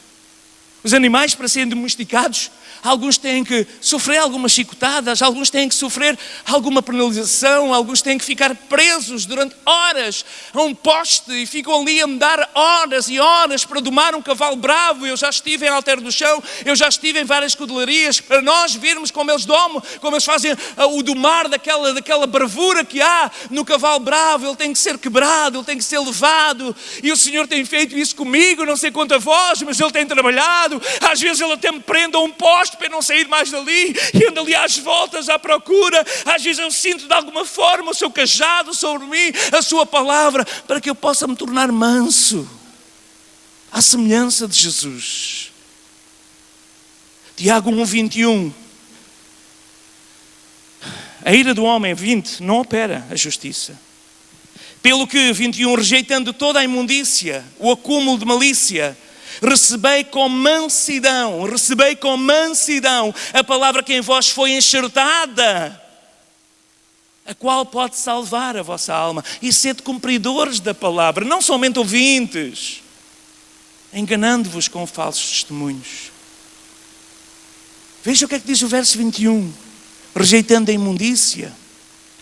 Os animais, para serem domesticados, alguns têm que sofrer algumas chicotadas, alguns têm que sofrer alguma penalização, alguns têm que ficar presos durante horas a um poste e ficam ali a mudar horas e horas para domar um cavalo bravo. Eu já estive em Alter do Chão, eu já estive em várias escuderias para nós vermos como eles domam, como eles fazem o domar daquela bravura que há no cavalo bravo. Ele tem que ser quebrado, ele tem que ser levado, e o Senhor tem feito isso comigo, não sei quanto a vós, mas Ele tem trabalhado. Às vezes Ele até me prende a um poste para eu não sair mais dali e ando ali às voltas à procura. Às vezes eu sinto de alguma forma o seu cajado sobre mim, a sua palavra, para que eu possa me tornar manso, à semelhança de Jesus. Tiago 1:21. A ira do homem, 20, não opera a justiça. Pelo que, 21, rejeitando toda a imundícia, o acúmulo de malícia, recebei com mansidão a palavra que em vós foi enxertada, a qual pode salvar a vossa alma. E sede cumpridores da palavra, não somente ouvintes, enganando-vos com falsos testemunhos. Veja o que é que diz o verso 21. Rejeitando a imundícia,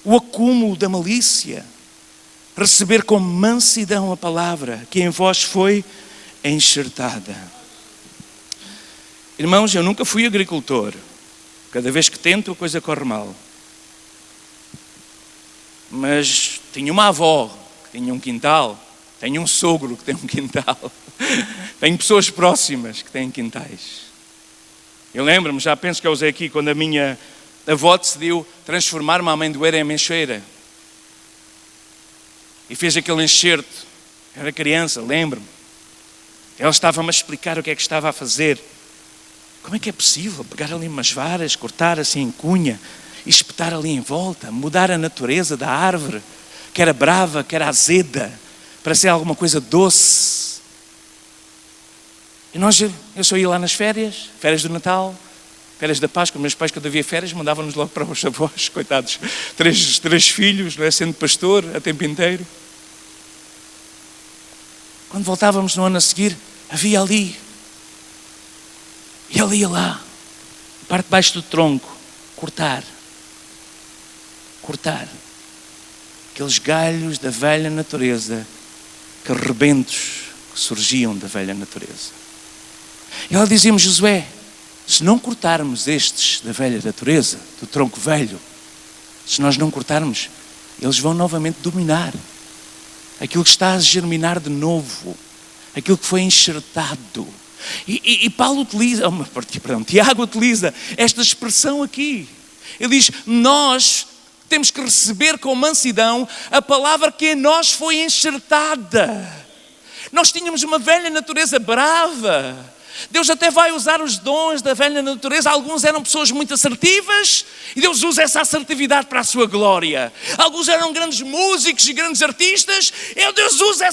o acúmulo da malícia, receber com mansidão a palavra que em vós foi enxertada. Irmãos, eu nunca fui agricultor. Cada vez que tento, a coisa corre mal. Mas tinha uma avó que tinha um quintal, tenho um sogro que tem um quintal, tenho pessoas próximas que têm quintais. Eu lembro-me, já penso que eu usei aqui, quando a minha avó decidiu transformar uma amendoeira em mencheira e fez aquele enxerto. Eu era criança, lembro-me. Ela estava-me a explicar o que é que estava a fazer. Como é que é possível pegar ali umas varas, cortar assim em cunha e espetar ali em volta, mudar a natureza da árvore, que era brava, que era azeda, para ser alguma coisa doce. E eu só ia lá nas férias do Natal, férias da Páscoa. Meus pais, quando havia férias, mandavam-nos logo para os avós, coitados, três filhos, não é? Sendo pastor a tempo inteiro. Quando voltávamos no ano a seguir, havia ali. E ele ia lá, parte de baixo do tronco, cortar. Aqueles galhos da velha natureza, aqueles rebentos que surgiam da velha natureza. E ela dizia-me: Josué, se não cortarmos estes da velha natureza, do tronco velho, se nós não cortarmos, eles vão novamente dominar. Aquilo que está a germinar de novo, aquilo que foi enxertado. E Paulo utiliza, Tiago utiliza esta expressão aqui. Ele diz: nós temos que receber com mansidão a palavra que em nós foi enxertada. Nós tínhamos uma velha natureza brava. Deus até vai usar os dons da velha natureza. Alguns eram pessoas muito assertivas e Deus usa essa assertividade para a sua glória. Alguns eram grandes músicos e grandes artistas e Deus usa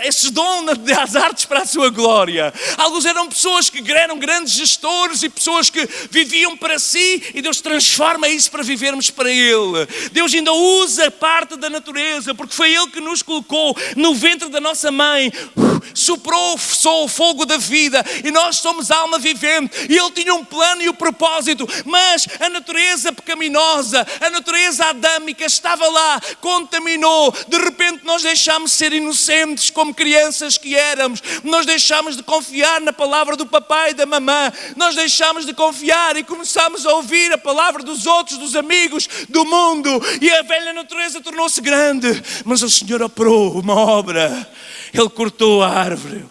esse dom das artes para a sua glória. Alguns eram pessoas que eram grandes gestores e pessoas que viviam para si e Deus transforma isso para vivermos para Ele. Deus ainda usa parte da natureza porque foi Ele que nos colocou no ventre da nossa mãe, soprou o fogo da vida e nós somos alma vivente e Ele tinha um plano e um propósito, mas a natureza pecaminosa, a natureza adâmica estava lá, contaminou. De repente nós deixámos de ser inocentes como crianças que éramos, nós deixámos de confiar na palavra do papai e da mamã, nós deixámos de confiar e começámos a ouvir a palavra dos outros, dos amigos, do mundo, e a velha natureza tornou-se grande. Mas o Senhor operou uma obra. Ele cortou a árvore,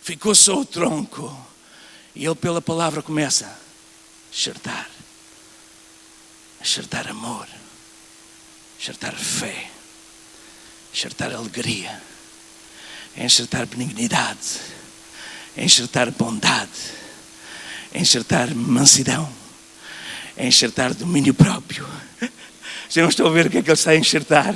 ficou só o tronco, e Ele pela palavra começa a enxertar amor, enxertar fé, enxertar alegria, enxertar benignidade, enxertar bondade, enxertar mansidão, enxertar domínio próprio. Já não estou a ver o que é que Ele está a enxertar,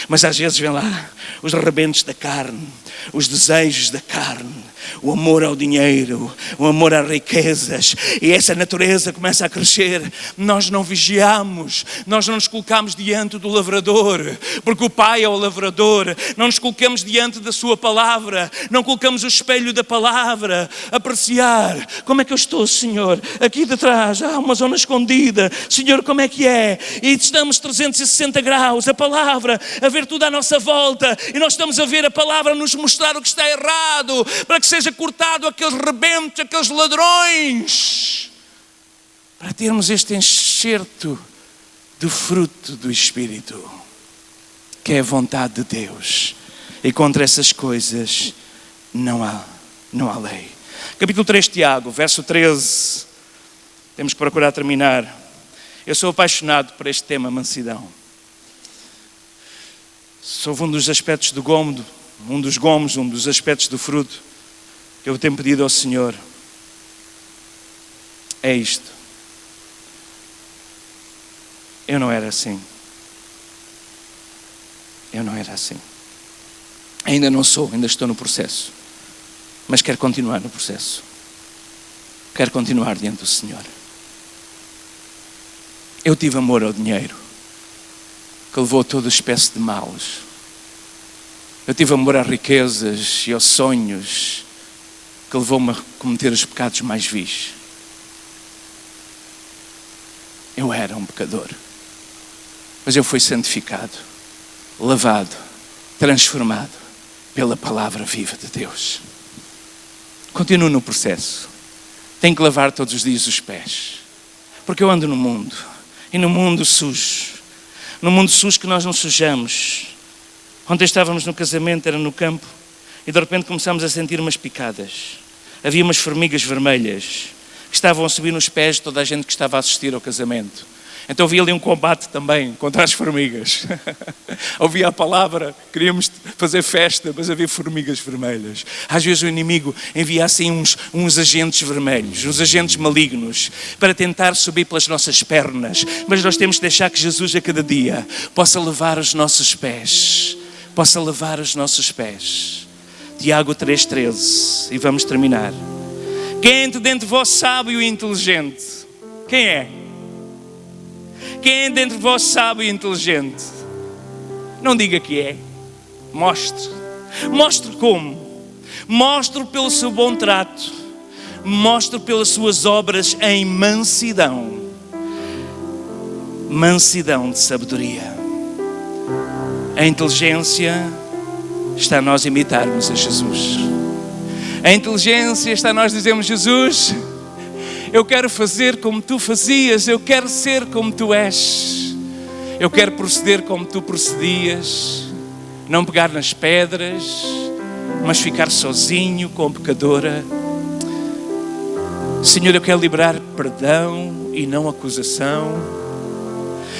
mas às vezes vem lá os rebentos da carne, os desejos da carne, o amor ao dinheiro, o amor às riquezas, e essa natureza começa a crescer. Nós não vigiamos, nós não nos colocamos diante do lavrador, porque o Pai é o lavrador. Não nos colocamos diante da sua palavra, não colocamos o espelho da palavra, apreciar. Como é que eu estou, Senhor? Aqui de trás há uma zona escondida. Senhor, como é que é? E estamos 360 graus, a palavra, a ver tudo à nossa volta, e nós estamos a ver a palavra nos mostrar o que está errado, para que seja cortado aqueles rebentos, aqueles ladrões, para termos este enxerto do fruto do Espírito, que é a vontade de Deus. E contra essas coisas não há lei. Capítulo 3 de Tiago, verso 13. Temos que procurar terminar. Eu sou apaixonado por este tema, mansidão. Sou um dos aspectos do gomo, um dos aspectos do fruto que eu tenho pedido ao Senhor. É isto. Eu não era assim. Ainda não sou, ainda estou no processo. Mas quero continuar no processo. Quero continuar diante do Senhor. Eu tive amor ao dinheiro, que levou a toda espécie de males. Eu tive amor às riquezas e aos sonhos, que levou-me a cometer os pecados mais vis. Eu era um pecador, mas eu fui santificado, lavado, transformado pela palavra viva de Deus. Continuo no processo. Tenho que lavar todos os dias os pés, porque eu ando no mundo, e no mundo sujo. No mundo sujo que nós não sujamos. Ontem estávamos no casamento, era no campo, e de repente começámos a sentir umas picadas. Havia umas formigas vermelhas que estavam a subir nos pés de toda a gente que estava a assistir ao casamento. Então havia ali um combate também contra as formigas. Ouvia a palavra, queríamos fazer festa, mas havia formigas vermelhas. Às vezes o inimigo envia assim uns agentes vermelhos, uns agentes malignos, para tentar subir pelas nossas pernas. Mas nós temos que deixar que Jesus a cada dia possa levar os nossos pés. Possa levar os nossos pés. Tiago 3,13. E vamos terminar. Quem é dentre de vós sábio e inteligente? Quem é? Quem é dentre vós sábio e inteligente? Não diga que é. Mostre como? Mostre pelo seu bom trato. Mostre pelas suas obras em mansidão. Mansidão de sabedoria. A inteligência está a nós imitarmos a Jesus. A inteligência está a nós dizermos: Jesus, eu quero fazer como tu fazias, eu quero ser como tu és, eu quero proceder como tu procedias, não pegar nas pedras, mas ficar sozinho com a pecadora. Senhor, eu quero liberar perdão e não acusação.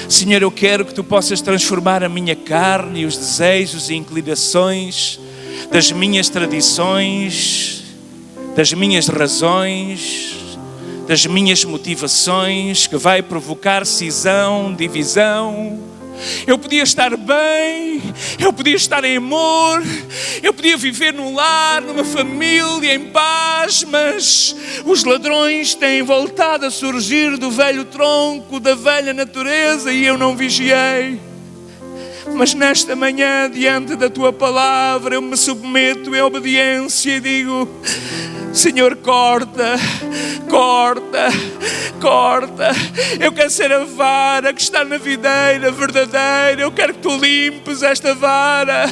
Senhor, eu quero que tu possas transformar a minha carne e os desejos e inclinações das minhas tradições, das minhas razões, das minhas motivações, que vai provocar cisão, divisão. Eu podia estar bem, eu podia estar em amor, eu podia viver num lar, numa família, em paz, mas os ladrões têm voltado a surgir do velho tronco, da velha natureza, e eu não vigiei. Mas nesta manhã, diante da tua palavra, eu me submeto em obediência e digo: Senhor, corta. Eu quero ser a vara que está na videira verdadeira. Eu quero que tu limpes esta vara.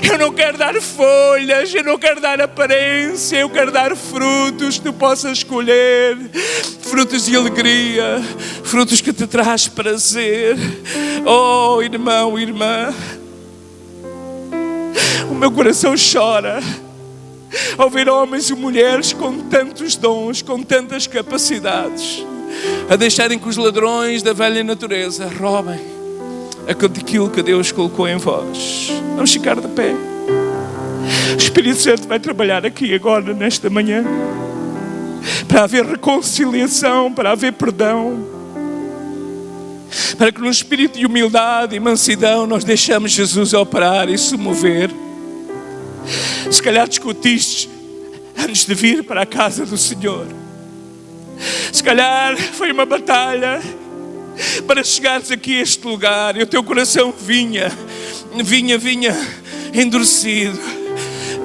Eu não quero dar folhas, eu não quero dar aparência, eu quero dar frutos que tu possas escolher. Frutos de alegria, frutos que te traz prazer. Oh, irmão, irmã, o meu coração chora ao ver homens e mulheres com tantos dons, com tantas capacidades, a deixarem que os ladrões da velha natureza roubem aquilo que Deus colocou em vós. Vamos ficar de pé. O Espírito Santo vai trabalhar aqui agora, nesta manhã, para haver reconciliação, para haver perdão, para que no espírito de humildade e mansidão nós deixamos Jesus operar e se mover. Se calhar discutiste antes de vir para a casa do Senhor. Se calhar foi uma batalha para chegares aqui a este lugar e o teu coração vinha endurecido.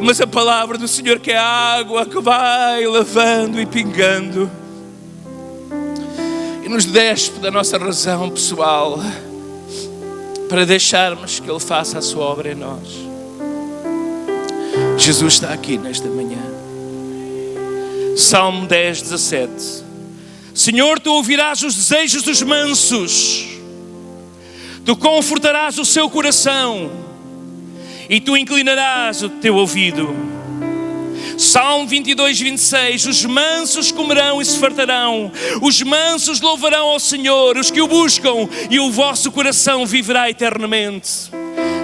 Mas a palavra do Senhor, que é a água que vai lavando e pingando e nos despe da nossa razão pessoal, para deixarmos que Ele faça a sua obra em nós. Jesus está aqui nesta manhã. Salmo 10, 17. Senhor, tu ouvirás os desejos dos mansos, tu confortarás o seu coração e tu inclinarás o teu ouvido. Salmo 22, 26. Os mansos comerão e se fartarão, os mansos louvarão ao Senhor, os que o buscam, e o vosso coração viverá eternamente.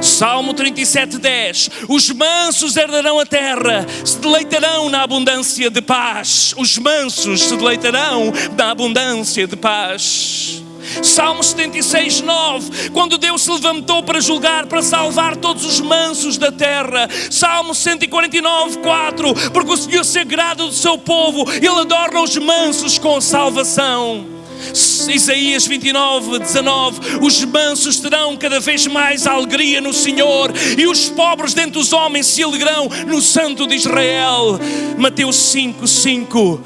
Salmo 37, 10. Os mansos herdarão a terra, se deleitarão na abundância de paz. Os mansos se deleitarão na abundância de paz. Salmo 76, 9. Quando Deus se levantou para julgar, para salvar todos os mansos da terra. Salmo 149, 4. Porque o Senhor se agrada do seu povo, Ele adorna os mansos com salvação. Isaías 29, 19. Os mansos terão cada vez mais alegria no Senhor, e os pobres dentre os homens se alegrarão no Santo de Israel. Mateus 5, 5.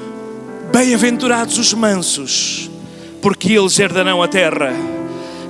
Bem-aventurados os mansos, porque eles herdarão a terra.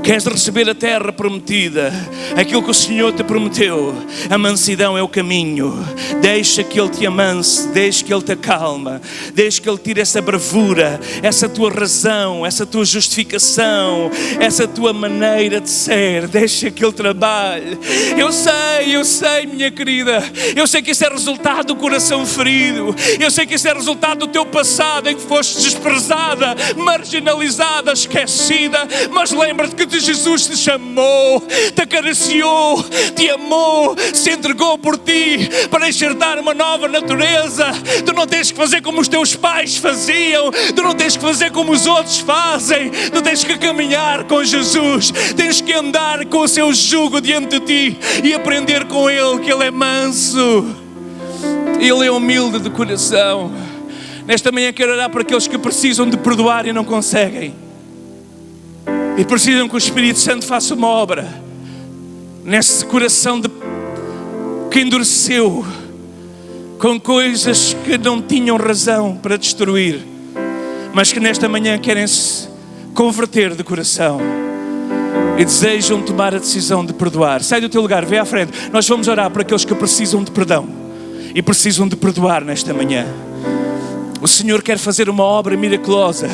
Queres receber a terra prometida, aquilo que o Senhor te prometeu? A mansidão é o caminho. Deixa que Ele te amanse, deixa que Ele te acalma, deixa que Ele tire essa bravura, essa tua razão, essa tua justificação, essa tua maneira de ser. Deixa que Ele trabalhe. Eu sei, minha querida, eu sei que isso é resultado do coração ferido. Eu sei que isso é resultado do teu passado, em que foste desprezada, marginalizada, esquecida. Mas lembra-te que Jesus te chamou, te acariciou, te amou, se entregou por ti para enxertar uma nova natureza. Tu não tens que fazer como os teus pais faziam, tu não tens que fazer como os outros fazem, tu tens que caminhar com Jesus, tens que andar com o seu jugo diante de ti e aprender com Ele, que Ele é manso, Ele é humilde de coração. Nesta manhã quero orar para aqueles que precisam de perdoar e não conseguem, e precisam que o Espírito Santo faça uma obra nesse coração que endureceu com coisas que não tinham razão para destruir, mas que nesta manhã querem se converter de coração e desejam tomar a decisão de perdoar. Sai do teu lugar, vem à frente. Nós vamos orar por aqueles que precisam de perdão e precisam de perdoar nesta manhã. O Senhor quer fazer uma obra miraculosa.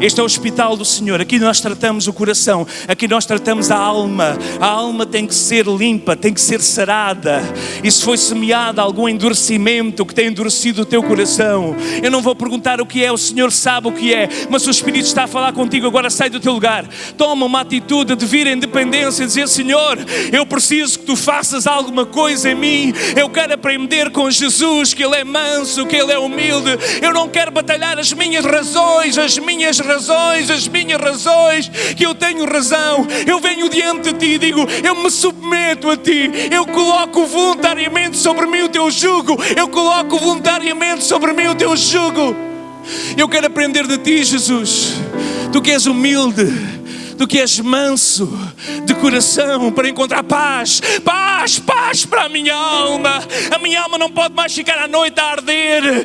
Este é o hospital do Senhor. Aqui nós tratamos o coração. Aqui nós tratamos a alma. A alma tem que ser limpa, tem que ser sarada. E se foi semeado algum endurecimento que tem endurecido o teu coração, eu não vou perguntar o que é, o Senhor sabe o que é. Mas se o Espírito está a falar contigo agora, sai do teu lugar. Toma uma atitude de vir em dependência e dizer: Senhor, eu preciso que Tu faças alguma coisa em mim. Eu quero aprender com Jesus que Ele é manso, que Ele é humilde. Eu não quero batalhar as minhas razões, que eu tenho razão. Eu venho diante de Ti e digo: eu me submeto a Ti. Eu coloco voluntariamente sobre mim o Teu jugo. Eu coloco voluntariamente sobre mim o Teu jugo. Eu quero aprender de Ti, Jesus. Tu que és humilde, Tu que és manso de coração, para encontrar paz para a minha alma. A minha alma não pode mais ficar à noite a arder,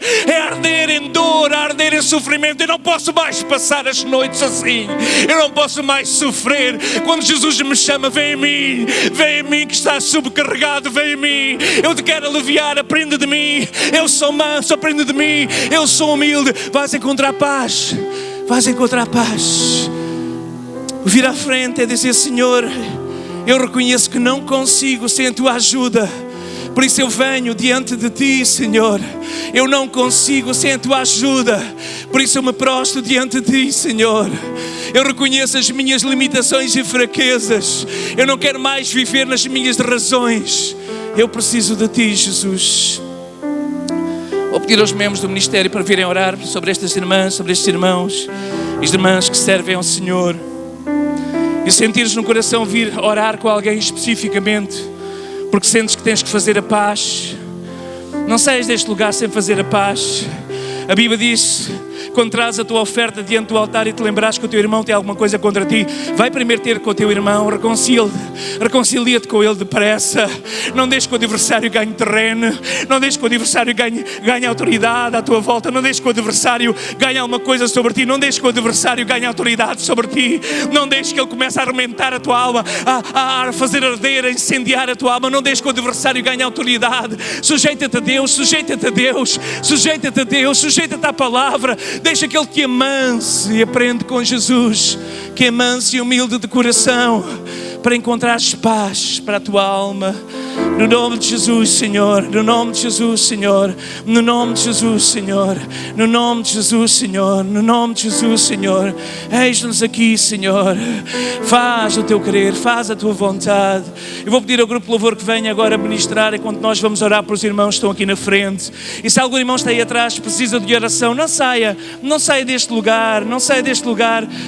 arder em dor, arder em sofrimento. Eu não posso mais passar as noites assim, eu não posso mais sofrer. Quando Jesus me chama: vem em mim que estás subcarregado, vem em mim, eu te quero aliviar, aprende de mim. Eu sou manso, aprende de mim. Eu sou humilde. Vais encontrar paz. Vir à frente é dizer: Senhor, eu reconheço que não consigo sem a Tua ajuda. Por isso eu venho diante de Ti, Senhor. Eu não consigo sem a Tua ajuda. Por isso eu me prostro diante de Ti, Senhor. Eu reconheço as minhas limitações e fraquezas. Eu não quero mais viver nas minhas razões. Eu preciso de Ti, Jesus. Vou pedir aos membros do ministério para virem orar sobre estas irmãs, sobre estes irmãos e as irmãs que servem ao Senhor. E sentires no coração vir orar com alguém especificamente, porque sentes que tens que fazer a paz. Não saias deste lugar sem fazer a paz. A Bíblia diz: quando traz a tua oferta diante do altar e te lembrares que o teu irmão tem alguma coisa contra ti, vai primeiro ter com o teu irmão, reconcilia-te com ele depressa. Não deixes que o adversário ganhe terreno, não deixes que o adversário ganhe autoridade à tua volta, não deixes que o adversário ganhe alguma coisa sobre ti, não deixes que o adversário ganhe autoridade sobre ti, não deixes que ele comece a arrebentar a tua alma, a fazer arder, a incendiar a tua alma. Não deixes que o adversário ganhe autoridade. Sujeita-te a Deus, sujeita-te à palavra. Deixa que Ele te amance e aprende com Jesus, que é manso e humilde de coração, para encontrares paz para a tua alma. No nome de Jesus, Senhor. No nome de Jesus, Senhor. No nome de Jesus, Senhor. No nome de Jesus, Senhor. No nome de Jesus, Senhor. Eis-nos aqui, Senhor. Faz o teu querer, faz a tua vontade. Eu vou pedir ao grupo de louvor que venha agora ministrar enquanto nós vamos orar para os irmãos que estão aqui na frente. E se algum irmão está aí atrás, precisa de oração, não saia deste lugar,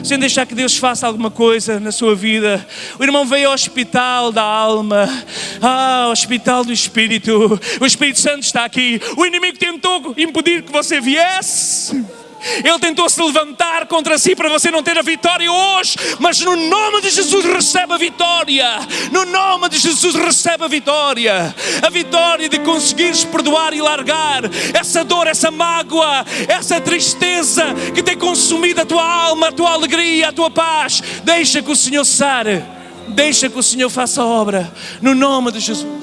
sem deixar que Deus faça alguma coisa na sua vida. O irmão veio ao hospital da alma, ao hospital do Espírito. O Espírito Santo está aqui. O inimigo tentou impedir que você viesse. Ele tentou se levantar contra si para você não ter a vitória hoje, mas no nome de Jesus recebe a vitória. No nome de Jesus recebe a vitória de conseguires perdoar e largar essa dor, essa mágoa, essa tristeza que tem consumido a tua alma, a tua alegria, a tua paz. Deixa que o Senhor sare, deixa que o Senhor faça a obra, no nome de Jesus.